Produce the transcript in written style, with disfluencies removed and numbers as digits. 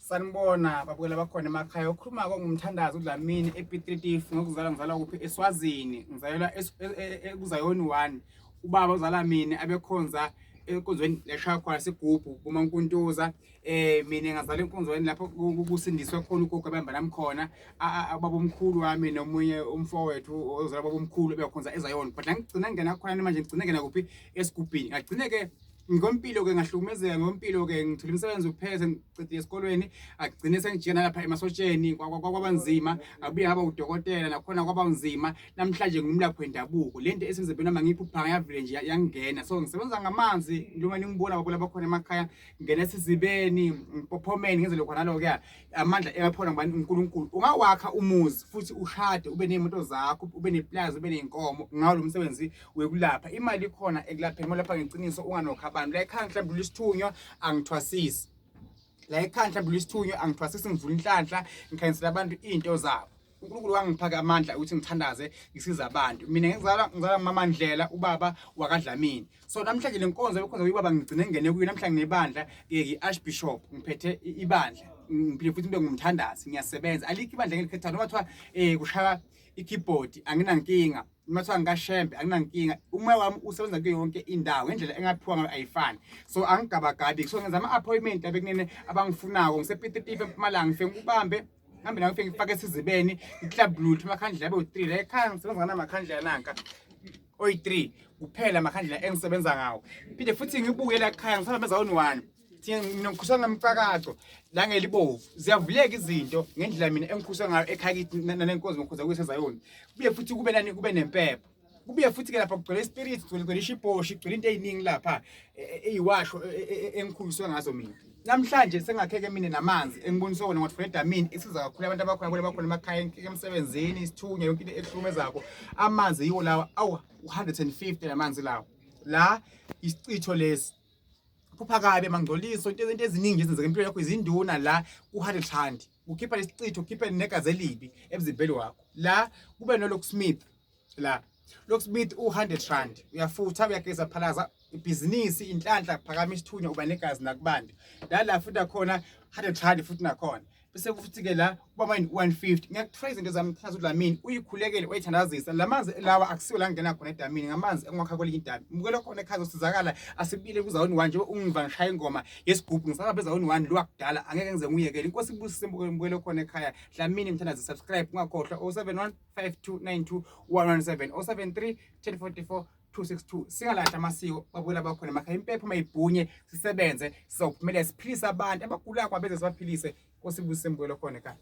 Sanibona babukela bakhona emakhaya okhuluma ngumthandazi Dlamini ePitritif ngokuzala kuphi eSwazini ngizayela ekuzayoni 1 ubaba uzala mina abekhonza enkonzweni leshaya khona sigubhu kumankuntuza mina ngazala enkonzweni lapho kusindiswe khona ugogo abamba nami khona ababomkhulu wami nomunye umfowethu ozala babomkhulu bekhonza ezayoni but ngigcina ngena khona manje ngigcina ngena kuphi esigubhini ngagcina ke ngompilo ke ngahlukumezeka ngompilo ke ngithola imisebenzi upheze ngicede esikolweni agcine sengijikana lapha emasotsheni kwabanzima abuye ngaba udokotela nakhona kwabanzima namhlanje ngumlaphi wendabuko lento esemzebeni nami ngiphupha ngavile nje yangena so ngisebenza ngamanzi noma ningibona babula bakhona emakhaya ngena esizibeni ngipophomeni ngenze lokho naloko ke amandla engaphona ngubani uNkulunkulu ungawakha umuzi futhi ushade ube nemoto zakho ube neplaza ube nenkomo ngawo lo msebenzi wekulapha imali ikhona ekulapheni ngoba lapha ngeqiniso unganokha la ekhaya mhlawumbe isithunywa angithwasisi la ekhaya mhlawumbe isithunywa angithwasisi ngivula inhlanhla ngikhanyisela abantu into zabo uNkulunkulu wangiphaka amandla ukuthi ngithandaze ngisiza abantu mina ngizala mamandlela ubaba wakadlamini so namhlanje lenkonzo bekhonza uyibaba ngigcine ngene kuyo namhlanje nebandla ke Archbishop ngiphethe ibandla ngiphile futhi into ngumthandazi ngiyasebenza alikho ibandla ngelikhetha noma kuthiwa kushaya ikeyboard anginankinga mathiwa ngikashembe anginankinga umoya wami usebenza kuyo yonke indawo ngendlela engaphiwa ngayo ayifani so angigabagabi so ngenza ama-appointment abekunene abangifunako ngisePitritif eMpumalanga ngifike ngikubambe ngihambe nawe ngifike ngifake esizibeni iClub Lutho amakhandlela abe u3 la ekhaya ngisebenza ngamakhandlela nanka oyi3 kuphela amakhandlela engisebenza ngawo phinde futhi ngibuye la ekhaya ngisaba bezawoni 1 nginokhusana namcakaco la ngelibovu ziyavuleka izinto ngendlela mina engikhuswa ngayo ekhaya kithi nanenkonzo ngikhuza kuyesezayoni kubuye futhi kube nani kube nempepho kubuye futhi ke lapha kugcwele spirit kugcwele ishibhoshi kugcwele into eyiningi lapha eyiwasho engikhuliswe ngazo mina namhlanje sengakheke mina namanzi engibonisa wona ngathi Dlamini isiza kakhulu abantu abakhona bakhona emakhaya emsebenzini isithunya yonke into ehlukumezako amanzi yiwo lawa awu 150 namanzi lawo la isicitho lesi kuphakabe mangcoliso into eziningi ezenzeka empilweni yakho izinduna la ku100 rand ukhipha lesicitho ukhipha negazi elibi emzimbeni wakho la kube noLocksmith la Locksmith u100 rand uyafutha uyageza phalaza ibhizinisi inhlanhla phakama isithunya uba negazi nakubandi la futhi khona 100 rand futhi nakhona bese futhi ke la kuba 150 ngiyakuthiwa izinto zami Mthandazi Dlamini uyikhulekele uyithandazisa lamanzi lawa akusiyo la ngena khona eDlamini ngamanzi engakha kweli indawo mukelo khona ekhaya usizakala asibile kuzawoni 1 nje ungiva ngishaya ingoma yesigubhu ngisaba bezawoni 1 lo wakudala angeke ngize ngiyekele inkosi ibusise mukelo khona ekhaya Dlamini Mthandazi subscribe ungakhohlwa 07152921117 073 1044 262 singalahla amasiko babula bakhona emakhaya impepho mayibhunye sisebenze sizophumelela siphilise abantu abagula kwabeze sibaphilise nkosibusise mbuyelo khona ekhaya.